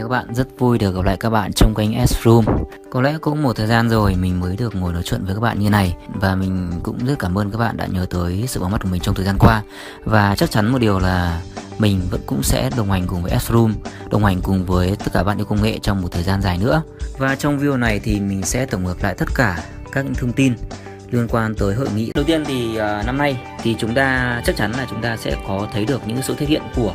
các bạn, rất vui được gặp lại các bạn trong kênh S Room. Có lẽ cũng một thời gian rồi mình mới được ngồi nói chuyện với các bạn như này, và mình cũng rất cảm ơn các bạn đã nhớ tới sự có mặt của mình trong thời gian qua. Và chắc chắn một điều là mình vẫn cũng sẽ đồng hành cùng với S Room, đồng hành cùng với tất cả bạn yêu công nghệ trong một thời gian dài nữa. Và trong video này thì mình sẽ tổng hợp lại tất cả các thông tin liên quan tới hội nghị. Đầu tiên thì năm nay thì chúng ta chắc chắn là chúng ta sẽ có thấy được những sự xuất hiện của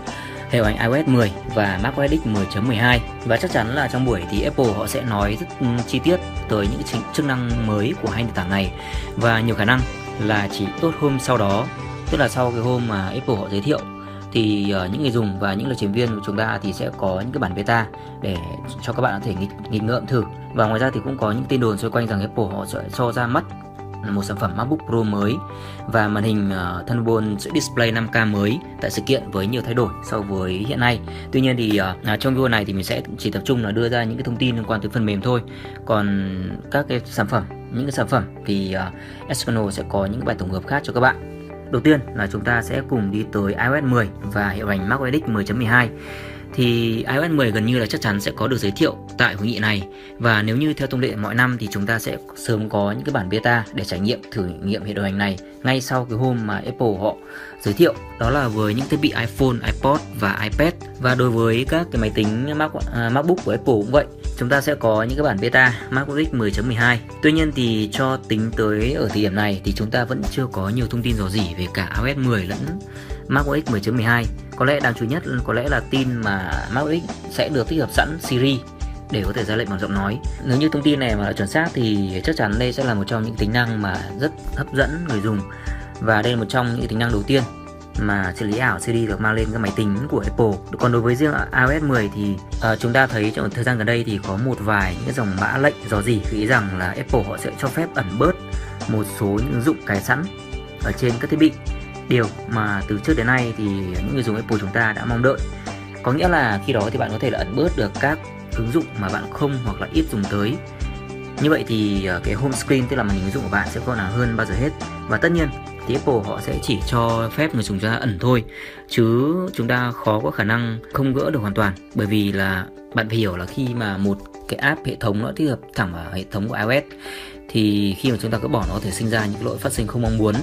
hệ điều hành iOS 10 và macOS X 10.12. Và chắc chắn là trong buổi thì Apple họ sẽ nói rất chi tiết tới những chức năng mới của hai nền tảng này, và nhiều khả năng là chỉ tốt hôm sau đó, tức là sau cái hôm mà Apple họ giới thiệu, thì những người dùng và những lập trình viên của chúng ta thì sẽ có những cái bản beta để cho các bạn có thể nghịch ngợm thử. Và ngoài ra thì cũng có những tin đồn xoay quanh rằng Apple họ sẽ cho ra mắt một sản phẩm MacBook Pro mới và màn hình Thunderbolt Display 5K mới tại sự kiện với nhiều thay đổi so với hiện nay. Tuy nhiên thì trong video này thì mình sẽ chỉ tập trung là đưa ra những cái thông tin liên quan tới phần mềm thôi. Còn các cái sản phẩm, những cái sản phẩm thì External sẽ có những bài tổng hợp khác cho các bạn. Đầu tiên là chúng ta sẽ cùng đi tới iOS 10 và hiệu hành macOS X 10.12. Thì iOS 10 gần như là chắc chắn sẽ có được giới thiệu tại hội nghị này, và nếu như theo thông lệ mọi năm thì chúng ta sẽ sớm có những cái bản beta để trải nghiệm thử nghiệm hệ điều hành này ngay sau cái hôm mà Apple họ giới thiệu, đó là với những thiết bị iPhone, iPod và iPad. Và đối với các cái máy tính MacBook của Apple cũng vậy, chúng ta sẽ có những cái bản beta macOS X 10.12. Tuy nhiên thì cho tính tới ở thời điểm này thì chúng ta vẫn chưa có nhiều thông tin rò rỉ về cả iOS 10 lẫn macOS X 10.12. Có lẽ đáng chú nhất có lẽ là tin mà macOS X sẽ được tích hợp sẵn Siri để có thể ra lệnh bằng giọng nói. Nếu như thông tin này mà là chuẩn xác thì chắc chắn đây sẽ là một trong những tính năng mà rất hấp dẫn người dùng, và đây là một trong những tính năng đầu tiên mà trợ lý ảo Siri được mang lên các máy tính của Apple. Còn đối với riêng iOS 10 thì chúng ta thấy trong thời gian gần đây thì có một vài những dòng mã lệnh dò dỉ nghĩ rằng là Apple họ sẽ cho phép ẩn bớt một số những ứng dụng cài sẵn ở trên các thiết bị, điều mà từ trước đến nay thì những người dùng Apple chúng ta đã mong đợi. Có nghĩa là khi đó thì bạn có thể là ẩn bớt được các ứng dụng mà bạn không hoặc là ít dùng tới. Như vậy thì cái home screen, tức là màn hình ứng dụng của bạn sẽ còn là hơn bao giờ hết. Và tất nhiên thì Apple họ sẽ chỉ cho phép người dùng chúng ta ẩn thôi, chứ chúng ta khó có khả năng không gỡ được hoàn toàn. Bởi vì là bạn phải hiểu là khi mà một cái app hệ thống nó tích hợp thẳng vào hệ thống của iOS thì khi mà chúng ta gỡ bỏ nó có thể sinh ra những lỗi phát sinh không mong muốn.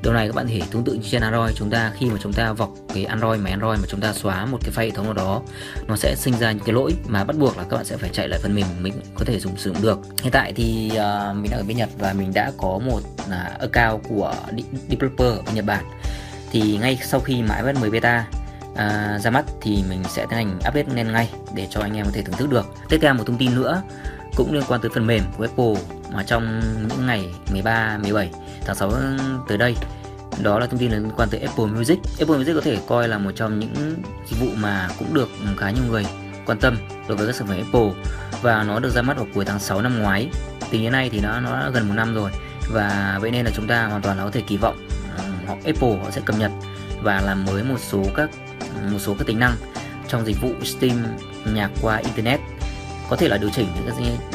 Điều này các bạn thể tương tự như trên Android, khi mà chúng ta vọc cái máy Android mà chúng ta xóa một cái file hệ thống nào đó, nó sẽ sinh ra những cái lỗi mà bắt buộc là các bạn sẽ phải chạy lại phần mềm mình có thể sử dụng được. Hiện tại thì mình đang ở bên Nhật và mình đã có một account của developer ở bên Nhật Bản. Thì ngay sau khi mà iOS 10 beta ra mắt thì mình sẽ tiến hành update lên ngay để cho anh em có thể thưởng thức được. Tiếp theo một thông tin nữa cũng liên quan tới phần mềm của Apple mà trong những ngày 13, 17 tháng 6 tới đây, đó là thông tin liên quan tới Apple Music. Apple Music có thể coi là một trong những dịch vụ mà cũng được khá nhiều người quan tâm đối với các sản phẩm Apple, và nó được ra mắt vào cuối tháng 6 năm ngoái. Tính đến nay thì nó đã gần 1 năm rồi, và vậy nên là chúng ta hoàn toàn là có thể kỳ vọng Apple họ sẽ cập nhật và làm mới một số các tính năng trong dịch vụ stream nhạc qua internet, có thể là điều chỉnh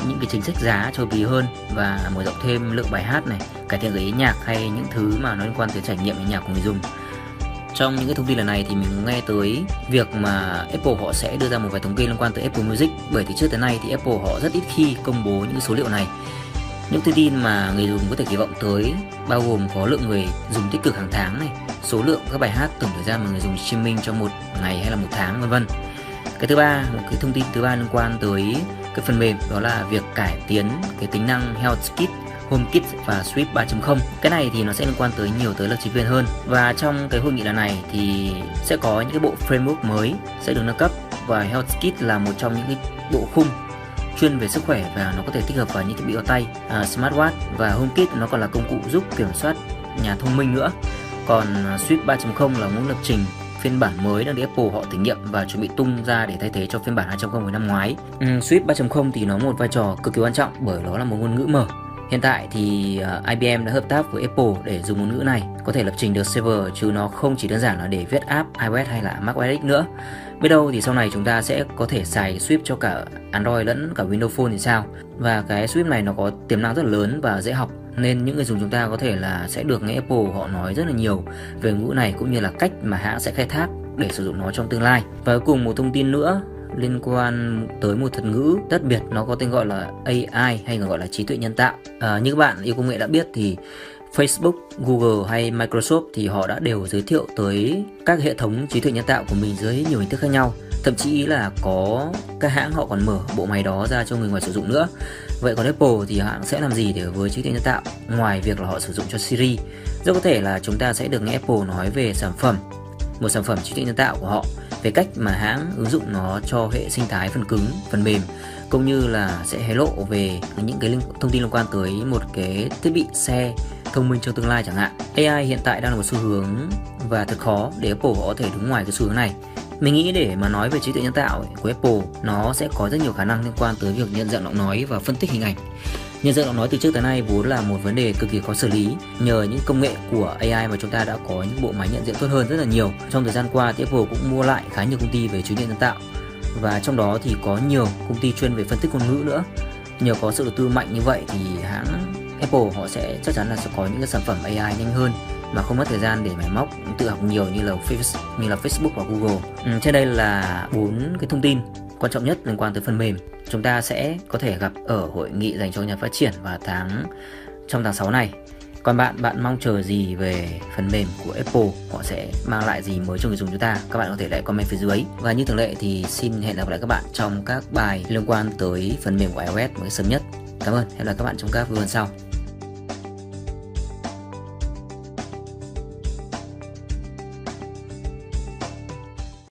những cái chính sách giá cho hợp lý hơn và mở rộng thêm lượng bài hát này, cải thiện gợi ý nhạc hay những thứ mà nó liên quan tới trải nghiệm nghe nhạc của người dùng. Trong những cái thông tin lần này thì mình nghe tới việc mà Apple họ sẽ đưa ra một vài thống kê liên quan tới Apple Music, bởi từ trước tới nay thì Apple họ rất ít khi công bố những số liệu này. Những thông tin mà người dùng có thể kỳ vọng tới bao gồm có lượng người dùng tích cực hàng tháng này, số lượng các bài hát tổng thời gian mà người dùng streaming trong một ngày hay là một tháng, vân vân. Cái thứ ba, một cái thông tin thứ ba liên quan tới cái phần mềm, đó là việc cải tiến cái tính năng HealthKit, HomeKit và Swift 3.0. Cái này thì nó sẽ liên quan tới nhiều tới lập trình viên hơn. Và trong cái hội nghị lần này thì sẽ có những cái bộ framework mới sẽ được nâng cấp, và HealthKit là một trong những cái bộ khung chuyên về sức khỏe và nó có thể tích hợp vào những thiết bị đeo tay, smartwatch, và HomeKit nó còn là công cụ giúp kiểm soát nhà thông minh nữa. Còn Swift 3.0 là ngôn lập trình phiên bản mới đang được Apple họ thử nghiệm và chuẩn bị tung ra để thay thế cho phiên bản 2.0 của năm ngoái. Swift 3.0 thì nó một vai trò cực kỳ quan trọng bởi nó là một ngôn ngữ mở. Hiện tại thì IBM đã hợp tác với Apple để dùng ngôn ngữ này có thể lập trình được server, chứ nó không chỉ đơn giản là để viết app iOS hay là macOS X nữa. Biết đâu thì sau này chúng ta sẽ có thể xài Swift cho cả Android lẫn cả Windows Phone thì sao. Và cái Swift này nó có tiềm năng rất là lớn và dễ học, nên những người dùng chúng ta có thể là sẽ được nghe Apple họ nói rất là nhiều về ngữ này, cũng như là cách mà hãng sẽ khai thác để sử dụng nó trong tương lai. Và cuối cùng một thông tin nữa liên quan tới một thuật ngữ rất biệt, nó có tên gọi là AI hay còn gọi là trí tuệ nhân tạo. Như các bạn yêu công nghệ đã biết thì Facebook, Google hay Microsoft thì họ đã đều giới thiệu tới các hệ thống trí tuệ nhân tạo của mình dưới nhiều hình thức khác nhau. Thậm chí là có các hãng họ còn mở bộ máy đó ra cho người ngoài sử dụng nữa. Vậy còn Apple thì hãng sẽ làm gì để với trí tuệ nhân tạo ngoài việc là họ sử dụng cho Siri? Rất có thể là chúng ta sẽ được nghe Apple nói về một sản phẩm trí tuệ nhân tạo của họ, về cách mà hãng ứng dụng nó cho hệ sinh thái phần cứng, phần mềm, cũng như là sẽ hé lộ về những cái thông tin liên quan tới một cái thiết bị xe thông minh trong tương lai chẳng hạn. AI hiện tại đang là một xu hướng và thật khó để Apple họ có thể đứng ngoài cái xu hướng này. Mình nghĩ để mà nói về trí tuệ nhân tạo của Apple, nó sẽ có rất nhiều khả năng liên quan tới việc nhận dạng giọng nói và phân tích hình ảnh. Nhận dạng giọng nói từ trước tới nay vốn là một vấn đề cực kỳ khó xử lý. Nhờ những công nghệ của AI mà chúng ta đã có những bộ máy nhận diện tốt hơn rất là nhiều. Trong thời gian qua thì Apple cũng mua lại khá nhiều công ty về trí tuệ nhân tạo, và trong đó thì có nhiều công ty chuyên về phân tích ngôn ngữ nữa. Nhờ có sự đầu tư mạnh như vậy thì hãng Apple họ sẽ chắc chắn là sẽ có những cái sản phẩm AI nhanh hơn mà không mất thời gian để máy móc tự học nhiều như là Facebook và Google. Trên đây là 4 cái thông tin quan trọng nhất liên quan tới phần mềm. Chúng ta sẽ có thể gặp ở hội nghị dành cho nhà phát triển vào trong tháng 6 này. Còn bạn mong chờ gì về phần mềm của Apple? Họ sẽ mang lại gì mới cho người dùng chúng ta? Các bạn có thể để comment phía dưới. Và như thường lệ thì xin hẹn gặp lại các bạn trong các bài liên quan tới phần mềm của iOS một cách sớm nhất. Cảm ơn. Hẹn gặp lại các bạn trong các video sau.